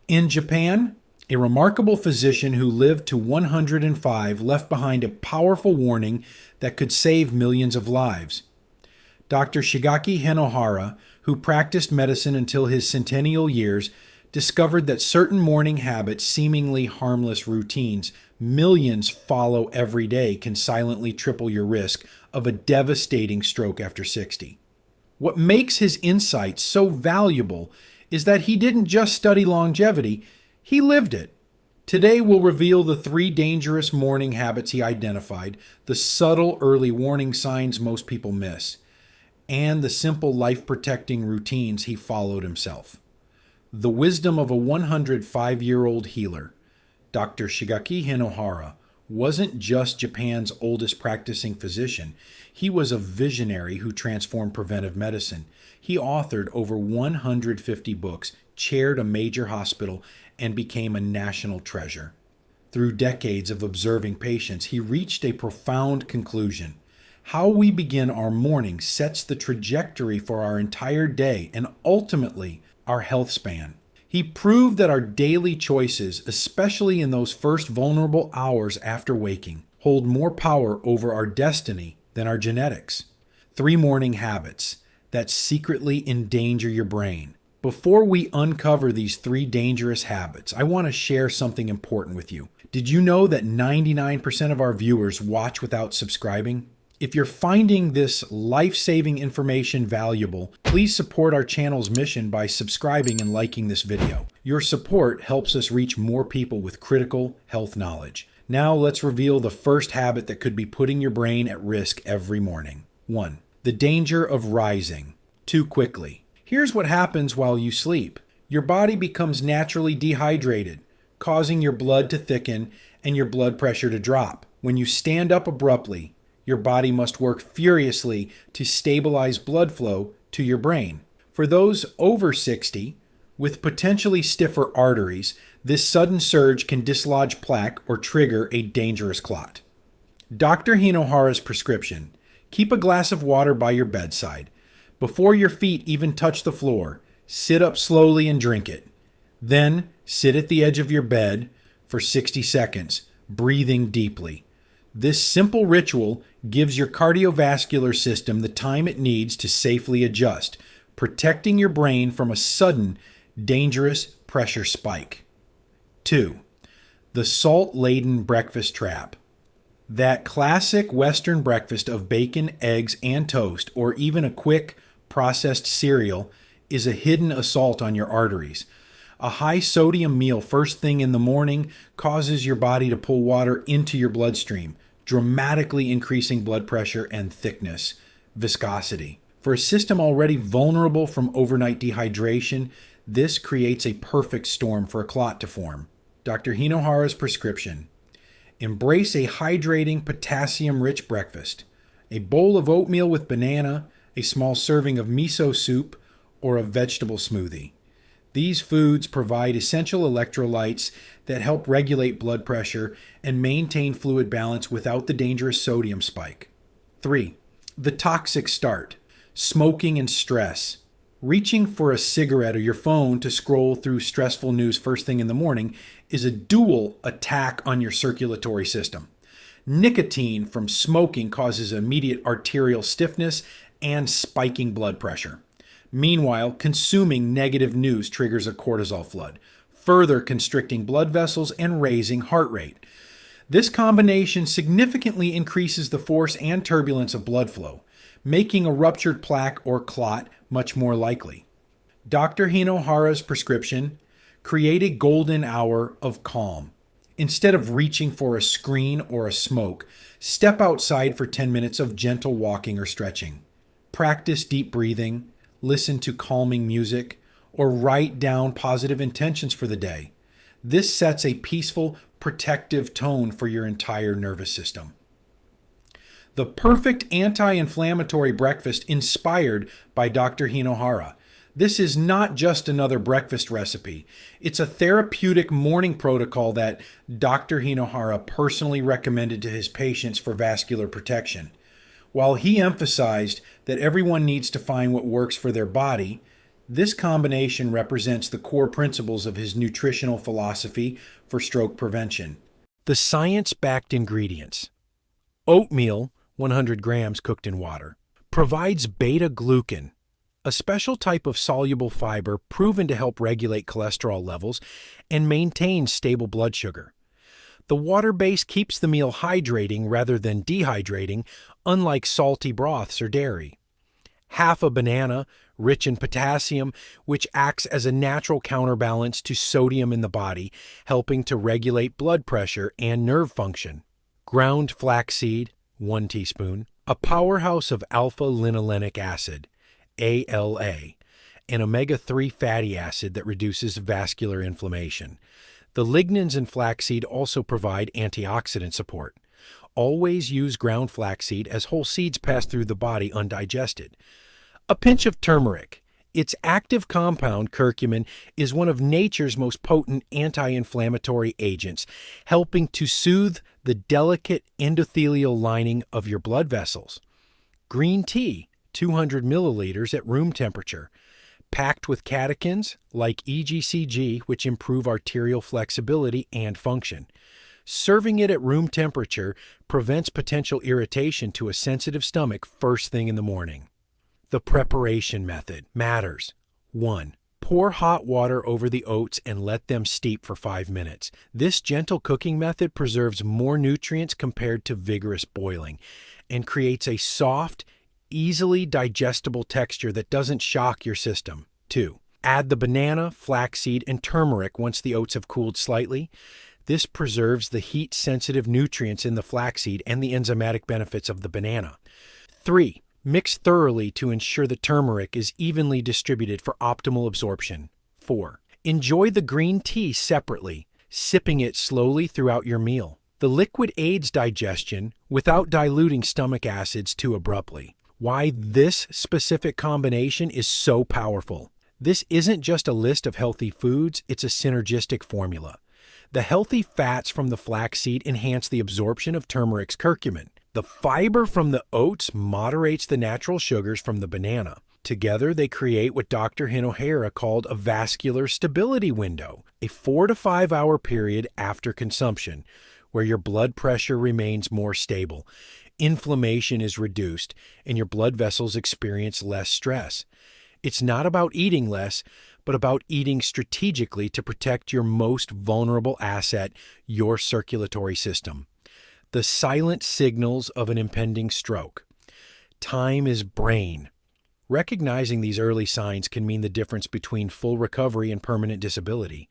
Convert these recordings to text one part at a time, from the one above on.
In Japan, a remarkable physician who lived to 105 left behind a powerful warning that could save millions of lives. Dr. Shigeaki Hinohara, who practiced medicine until his centennial years, discovered that certain morning habits, seemingly harmless routines millions follow every day, can silently triple your risk of a devastating stroke after 60. What makes his insights so valuable is that he didn't just study longevity, he lived it. Today we'll reveal the 3 dangerous morning habits he identified, the subtle early warning signs most people miss, and the simple life-protecting routines he followed himself. The wisdom of a 105-year-old healer, Dr. Shigeaki Hinohara, wasn't just Japan's oldest practicing physician. He was a visionary who transformed preventive medicine. He authored over 150 books, chaired a major hospital, and became a national treasure. Through decades of observing patients, he reached a profound conclusion. How we begin our morning sets the trajectory for our entire day and ultimately our health span. He proved that our daily choices, especially in those first vulnerable hours after waking, hold more power over our destiny than our genetics. 3 morning habits that secretly endanger your brain. Before we uncover these 3 dangerous habits, I want to share something important with you. Did you know that 99% of our viewers watch without subscribing? If you're finding this life-saving information valuable, please support our channel's mission by subscribing and liking this video. Your support helps us reach more people with critical health knowledge. Now let's reveal the first habit that could be putting your brain at risk every morning. 1. The danger of rising too quickly. Here's what happens while you sleep. Your body becomes naturally dehydrated, causing your blood to thicken and your blood pressure to drop. When you stand up abruptly, your body must work furiously to stabilize blood flow to your brain. For those over 60, with potentially stiffer arteries, this sudden surge can dislodge plaque or trigger a dangerous clot. Dr. Hinohara's prescription: keep a glass of water by your bedside. Before your feet even touch the floor, sit up slowly and drink it. Then sit at the edge of your bed for 60 seconds, breathing deeply. This simple ritual gives your cardiovascular system the time it needs to safely adjust, protecting your brain from a sudden, dangerous pressure spike. 2. The salt-laden breakfast trap. That classic Western breakfast of bacon, eggs, and toast, or even a quick, processed cereal, is a hidden assault on your arteries. A high-sodium meal first thing in the morning causes your body to pull water into your bloodstream, dramatically increasing blood pressure and thickness, viscosity. For a system already vulnerable from overnight dehydration, this creates a perfect storm for a clot to form. Dr. Hinohara's prescription: embrace a hydrating, potassium-rich breakfast. A bowl of oatmeal with banana, a small serving of miso soup, or a vegetable smoothie. These foods provide essential electrolytes that help regulate blood pressure and maintain fluid balance without the dangerous sodium spike. 3. The toxic start. Smoking and stress. Reaching for a cigarette or your phone to scroll through stressful news first thing in the morning is a dual attack on your circulatory system. Nicotine from smoking causes immediate arterial stiffness and spiking blood pressure. Meanwhile, consuming negative news triggers a cortisol flood, further constricting blood vessels and raising heart rate. This combination significantly increases the force and turbulence of blood flow, making a ruptured plaque or clot much more likely. Dr. Hinohara's prescription: create a golden hour of calm. Instead of reaching for a screen or a smoke, step outside for 10 minutes of gentle walking or stretching. Practice deep breathing, listen to calming music, or write down positive intentions for the day. This sets a peaceful, protective tone for your entire nervous system. The perfect anti-inflammatory breakfast inspired by Dr. Hinohara. This is not just another breakfast recipe. It's a therapeutic morning protocol that Dr. Hinohara personally recommended to his patients for vascular protection. While he emphasized that everyone needs to find what works for their body, This combination represents the core principles of his nutritional philosophy for stroke prevention. The science-backed ingredients. Oatmeal, 100 grams cooked in water, provides beta-glucan, a special type of soluble fiber proven to help regulate cholesterol levels and maintain stable blood sugar. The water base keeps the meal hydrating rather than dehydrating, unlike salty broths or dairy. Half a banana, rich in potassium, which acts as a natural counterbalance to sodium in the body, helping to regulate blood pressure and nerve function. Ground flaxseed, 1 teaspoon, a powerhouse of alpha-linolenic acid, ALA, an omega-3 fatty acid that reduces vascular inflammation. The lignans in flaxseed also provide antioxidant support. Always use ground flaxseed as whole seeds pass through the body undigested. A pinch of turmeric. Its active compound, curcumin, is one of nature's most potent anti-inflammatory agents, helping to soothe the delicate endothelial lining of your blood vessels. Green tea, 200 milliliters at room temperature, packed with catechins like EGCG, which improve arterial flexibility and function. Serving it at room temperature prevents potential irritation to a sensitive stomach first thing in the morning. The preparation method matters. 1. Pour hot water over the oats and let them steep for 5 minutes. This gentle cooking method preserves more nutrients compared to vigorous boiling and creates a soft, easily digestible texture that doesn't shock your system. 2. Add the banana, flaxseed, and turmeric once the oats have cooled slightly. This preserves the heat-sensitive nutrients in the flaxseed and the enzymatic benefits of the banana. 3. Mix thoroughly to ensure the turmeric is evenly distributed for optimal absorption. 4. Enjoy the green tea separately, sipping it slowly throughout your meal. The liquid aids digestion without diluting stomach acids too abruptly. Why this specific combination is so powerful. This isn't just a list of healthy foods, it's a synergistic formula. The healthy fats from the flaxseed enhance the absorption of turmeric's curcumin. The fiber from the oats moderates the natural sugars from the banana. Together, they create what Dr. Hinohara called a vascular stability window, a 4 to 5 hour period after consumption, where your blood pressure remains more stable, inflammation is reduced, and your blood vessels experience less stress. It's not about eating less, but about eating strategically to protect your most vulnerable asset, your circulatory system. The silent signals of an impending stroke. Time is brain. Recognizing these early signs can mean the difference between full recovery and permanent disability.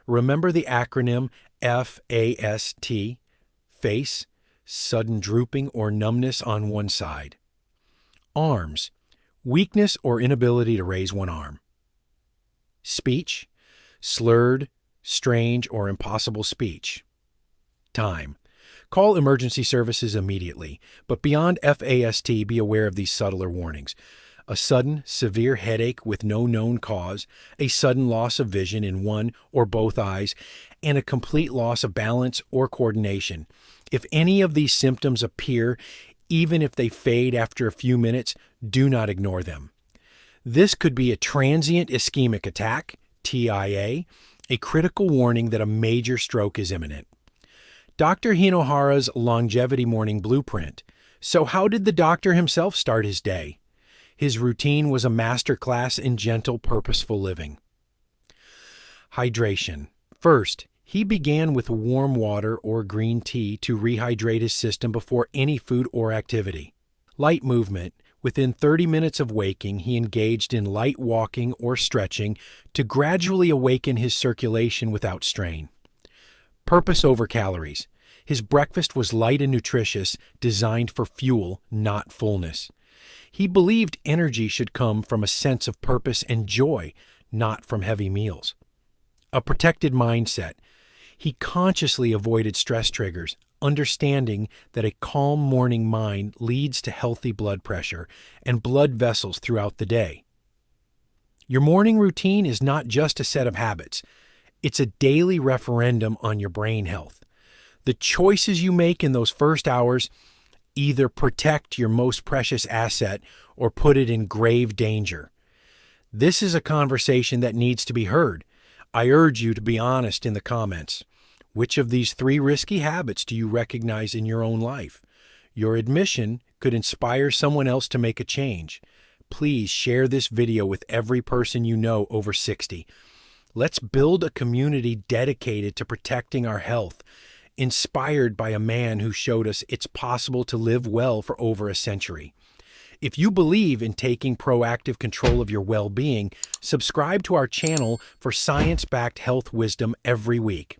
Remember the acronym FAST, face, sudden drooping or numbness on one side. Arms, weakness or inability to raise one arm. Speech, slurred, strange, or impossible speech. Time. Call emergency services immediately, but beyond FAST, be aware of these subtler warnings. A sudden, severe headache with no known cause, a sudden loss of vision in one or both eyes, and a complete loss of balance or coordination. If any of these symptoms appear, even if they fade after a few minutes, do not ignore them. This could be a transient ischemic attack, TIA, a critical warning that a major stroke is imminent. Dr. Hinohara's longevity morning blueprint. So how did the doctor himself start his day? His routine was a masterclass in gentle, purposeful living. Hydration. First, he began with warm water or green tea to rehydrate his system before any food or activity. Light movement. Within 30 minutes of waking, he engaged in light walking or stretching to gradually awaken his circulation without strain. Purpose over calories. His breakfast was light and nutritious, designed for fuel, not fullness. He believed energy should come from a sense of purpose and joy, not from heavy meals. A protected mindset. He consciously avoided stress triggers, understanding that a calm morning mind leads to healthy blood pressure and blood vessels throughout the day. Your morning routine is not just a set of habits. It's a daily referendum on your brain health. The choices you make in those first hours either protect your most precious asset or put it in grave danger. This is a conversation that needs to be heard. I urge you to be honest in the comments. Which of these 3 risky habits do you recognize in your own life? Your admission could inspire someone else to make a change. Please share this video with every person you know over 60. Let's build a community dedicated to protecting our health, inspired by a man who showed us it's possible to live well for over a century. If you believe in taking proactive control of your well-being, subscribe to our channel for science-backed health wisdom every week.